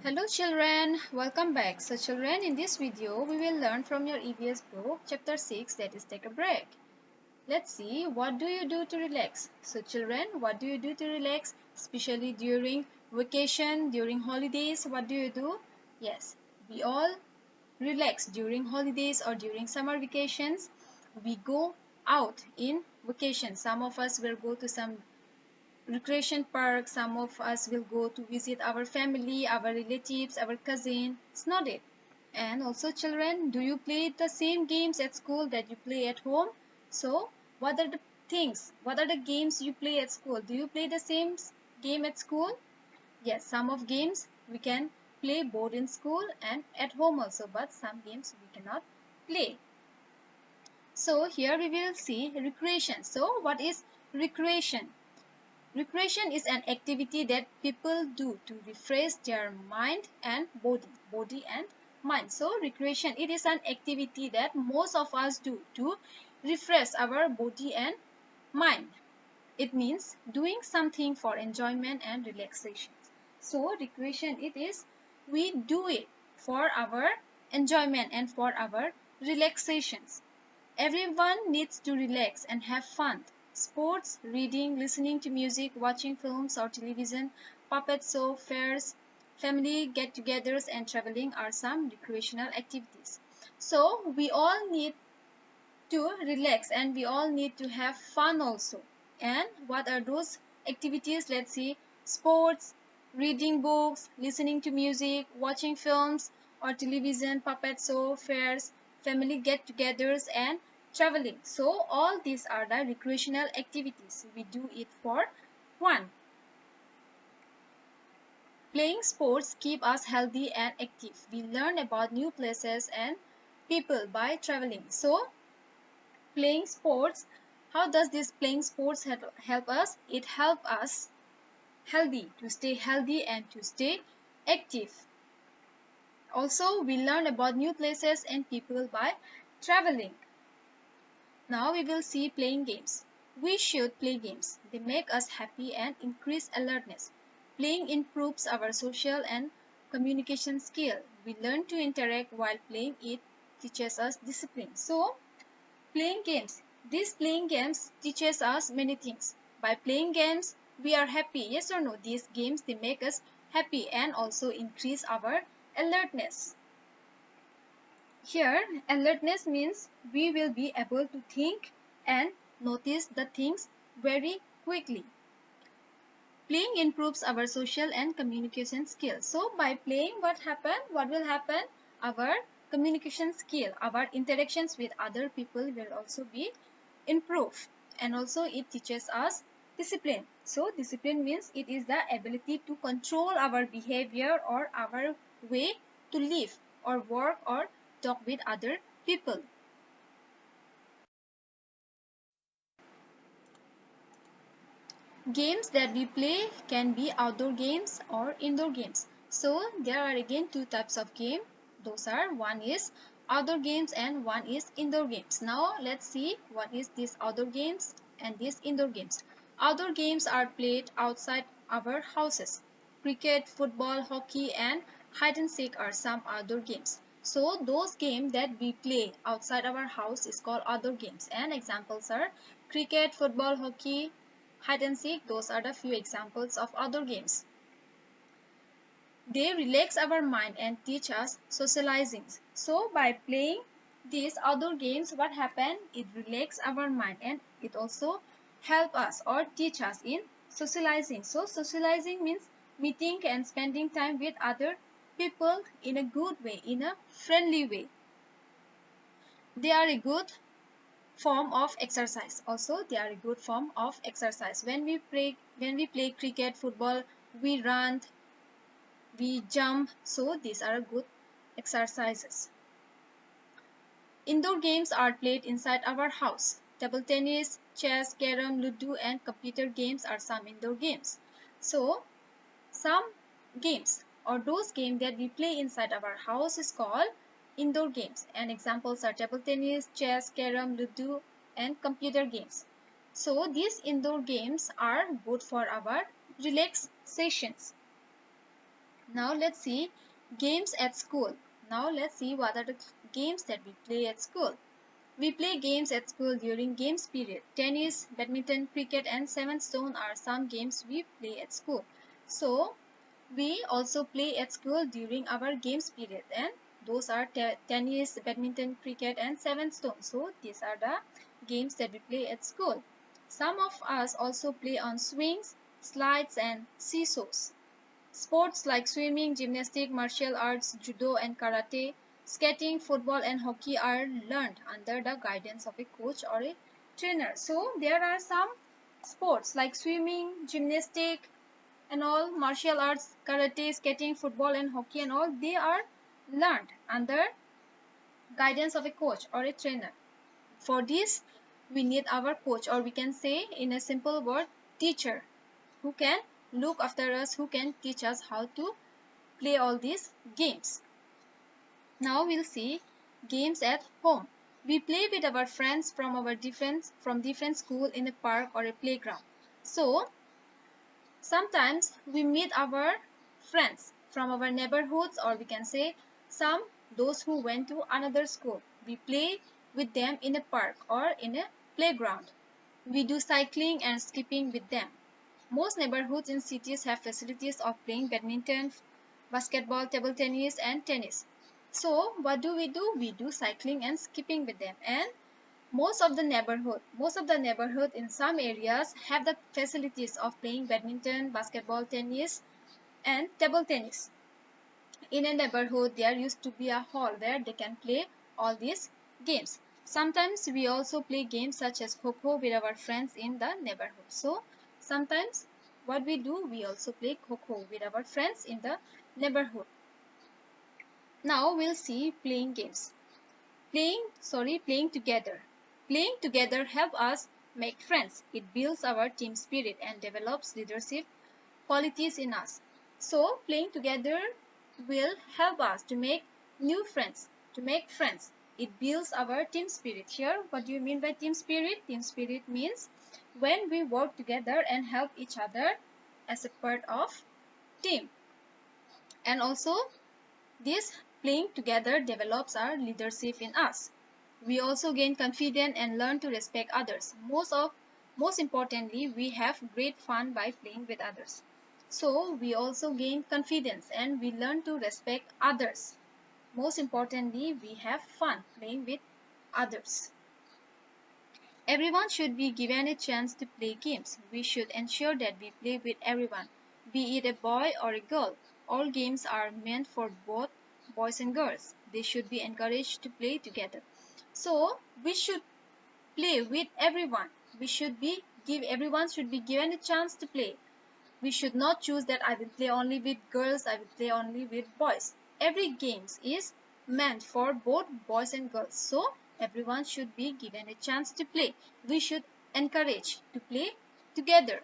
Hello children, welcome back. So children, in this video we will learn from your EVS book chapter 6, that is take a break. Let's see, what do you do to relax? So children, what do you do to relax, especially during vacation, during holidays? What do you do? Yes, we all relax during holidays or during summer vacations. We go out in vacation. Some of us will go to some recreation park. Some of us will go to visit our family, our relatives, our cousin. It's not it. And also children, do you play the same games at school that you play at home? So what are the things, what are the games you play at school? Do you play the same game at school? Yes, some of games we can play both in school and at home also, but some games we cannot play. So here we will see recreation. So what is recreation? Recreation is an activity that people do to refresh their mind and body and mind. So recreation, it is an activity that most of us do to refresh our body and mind. It means doing something for enjoyment and relaxation. So recreation, it is we do it for our enjoyment and for our relaxations. Everyone needs to relax and have fun. Sports, reading, listening to music, watching films or television, puppet show, fairs, family get-togethers and traveling are some recreational activities. So we all need to relax and we all need to have fun also. And what are those activities? Let's see. Sports, reading books, listening to music, watching films or television, puppet show, fairs, family get-togethers and traveling. So all these are the recreational activities. We do it for fun. Playing sports keep us healthy and active. We learn about new places and people by traveling. So playing sports, how does this playing sports help us? It helps us to stay healthy and to stay active. Also we learn about new places and people by traveling. Now we will see playing games. We should play games. They make us happy and increase alertness. Playing improves our social and communication skill. We learn to interact while playing. It teaches us discipline. So playing games. These playing games teaches us many things. By playing games, we are happy. Yes or no? These games, they make us happy and also increase our alertness. Here, alertness means we will be able to think and notice the things very quickly. Playing improves our social and communication skills. So by playing, what will happen? Our communication skill, our interactions with other people will also be improved. And also it teaches us discipline. So discipline means it is the ability to control our behavior or our way to live or work or talk with other people. Games that we play can be outdoor games or indoor games. So there are again two types of game. Those are, one is outdoor games and one is indoor games. Now let's see what is these outdoor games and these indoor games. Outdoor games are played outside our houses. Cricket, football, hockey and hide and seek are some outdoor games. So those games that we play outside our house is called outdoor games, and examples are cricket, football, hockey, hide and seek. Those are the few examples of outdoor games. They relax our mind and teach us socializing. So by playing these outdoor games, what happens? It relax our mind and it also help us or teach us in socializing. So socializing means meeting and spending time with other people in a good way, in a friendly way. They are a good form of exercise. Also they are a good form of exercise. When we play cricket, football, we run, we jump. So these are good exercises. Indoor games are played inside our house. Table tennis, chess, carom, ludo and computer games are some indoor games. So some games or those games that we play inside our house is called indoor games, and examples are table tennis, chess, carom, ludo and computer games. So these indoor games are good for our relaxations. Now let's see games at school. Now let's see what are the games that we play at school. We play games at school during games period. Tennis, badminton, cricket and seven stone are some games we play at school. So we also play at school during our games period, and those are tennis, badminton, cricket and seven stone. So these are the games that we play at school. Some of us also play on swings, slides and seesaws. Sports like swimming, gymnastics, martial arts, judo and karate, skating, football and hockey are learned under the guidance of a coach or a trainer. So there are some sports like swimming, gymnastics and all, martial arts, karate, skating, football and hockey and all, they are learned under guidance of a coach or a trainer. For this, we need our coach, or we can say in a simple word, teacher, who can look after us, who can teach us how to play all these games. Now we'll see games at home. We play with our friends from different school in a park or a playground. So sometimes we meet our friends from our neighborhoods, or we can say those who went to another school. We play with them in a park or in a playground. We do cycling and skipping with them. Most neighborhoods in cities have facilities of playing badminton, basketball, table tennis and tennis. So what do? We do cycling and skipping with them. And most of the neighborhood in some areas have the facilities of playing badminton, basketball, tennis and table tennis. In a neighborhood there used to be a hall where they can play all these games. Sometimes we also play games such as kho with our friends in the neighborhood. So sometimes what we do, we also play kho with our friends in the neighborhood. Now we'll see playing games. Playing together. Playing together helps us make friends. It builds our team spirit and develops leadership qualities in us. So playing together will help us to make new friends, to make friends. It builds our team spirit. Here, what do you mean by team spirit? Team spirit means when we work together and help each other as a part of team. And also, this playing together develops our leadership in us. We also gain confidence and learn to respect others. Most importantly, we have great fun by playing with others. So we also gain confidence and we learn to respect others. Most importantly, we have fun playing with others. Everyone should be given a chance to play games. We should ensure that we play with everyone, be it a boy or a girl. All games are meant for both boys and girls. They should be encouraged to play together. So we should play with everyone. Everyone should be given a chance to play. We should not choose that I will play only with girls, I will play only with boys. Every game is meant for both boys and girls. So everyone should be given a chance to play. We should encourage to play together.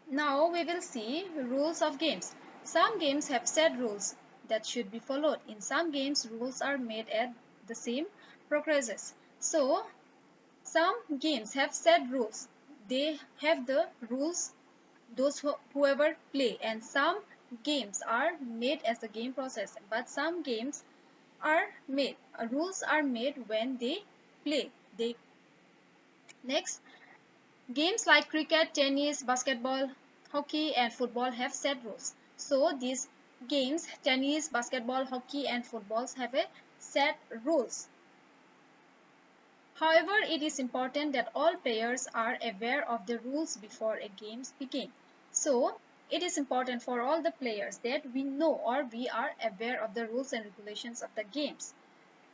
Now we will see rules of games. Some games have set rules that should be followed. In some games, rules are made at the same progresses. So some games have set rules. They have the rules whoever play, and some games are made as the game process, but some games are made rules are made when they play. They Next, games like cricket, tennis, basketball, hockey and football have set rules. So these games, tennis, basketball, hockey and footballs, have a set rules. However, it is important that all players are aware of the rules before a game begins. So, it is important for all the players that we know or we are aware of the rules and regulations of the games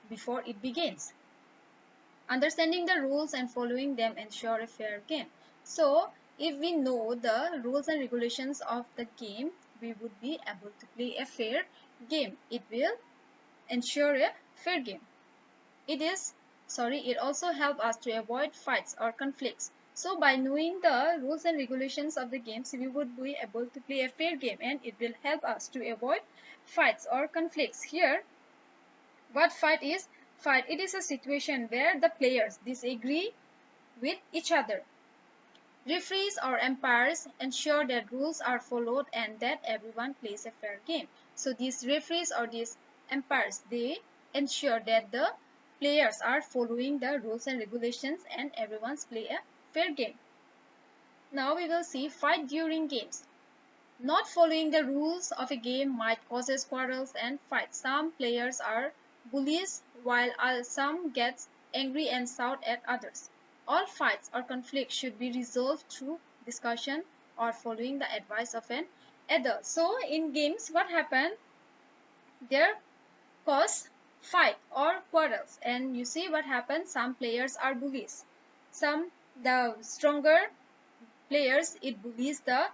before it begins. Understanding the rules and following them ensure a fair game. So, if we know the rules and regulations of the game, we would be able to play a fair game. It will ensure a fair game. It also helps us to avoid fights or conflicts. So by knowing the rules and regulations of the games, we would be able to play a fair game and it will help us to avoid fights or conflicts. Here, what fight is? Fight, it is a situation where the players disagree with each other. Referees or umpires ensure that rules are followed and that everyone plays a fair game. So these referees or these umpires, they ensure that the players are following the rules and regulations and everyone's play a fair game. Now we will see fight during games. Not following the rules of a game might cause quarrels and fights. Some players are bullies while some get angry and shout at others. All fights or conflicts should be resolved through discussion or following the advice of an adult. So in games, what happens? There cause fight or quarrels, and you see what happens. Some players are bullies. Some the stronger players, it bullies the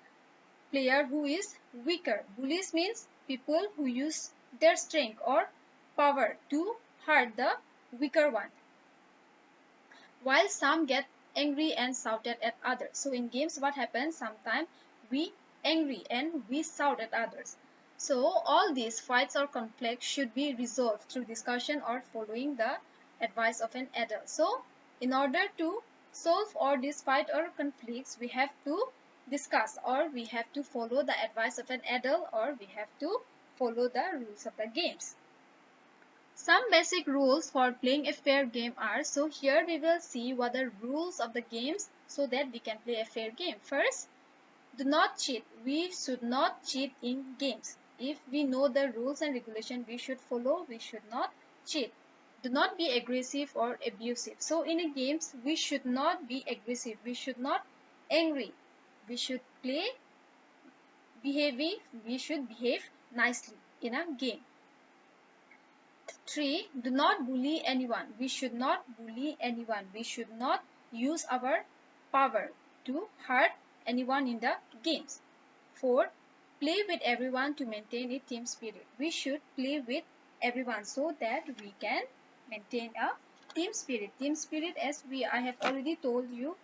player who is weaker. Bullies means people who use their strength or power to hurt the weaker one, while some get angry and shouted at others. So in games, what happens? Sometimes we angry and we shout at others. So all these fights or conflicts should be resolved through discussion or following the advice of an adult. So in order to solve all these fight or conflicts, we have to discuss, or we have to follow the advice of an adult, or we have to follow the rules of the games. Some basic rules for playing a fair game are, so here we will see what the rules of the games so that we can play a fair game. First, do not cheat. We should not cheat in games. If we know the rules and regulations we should follow, we should not cheat. Do not be aggressive or abusive. So in a games, we should not be aggressive. We should not angry. We should we should behave nicely in a game. 3. Do not bully anyone. We should not bully anyone. We should not use our power to hurt anyone in the games. 4. Play with everyone to maintain a team spirit. We should play with everyone so that we can maintain a team spirit. Team spirit, as I have already told you,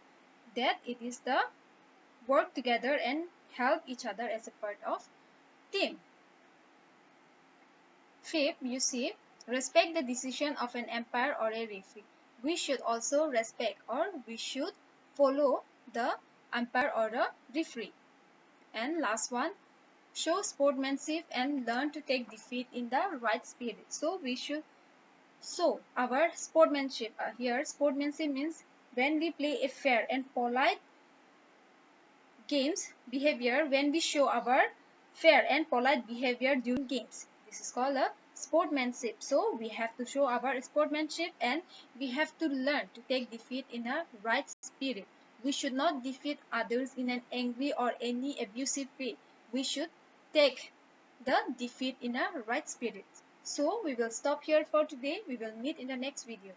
that it is the work together and help each other as a part of team. 5th, you see, respect the decision of an umpire or a referee. We should also respect, or we should follow the umpire or the referee. And last one, show sportsmanship and learn to take defeat in the right spirit. So we should show our sportsmanship. Here sportsmanship means when we play a fair and polite games behavior, when we show our fair and polite behavior during games. This is called a sportsmanship. So we have to show our sportsmanship and we have to learn to take defeat in a right spirit. We should not defeat others in an angry or any abusive way. We should take the defeat in a right spirit. So we will stop here for today. We will meet in the next video.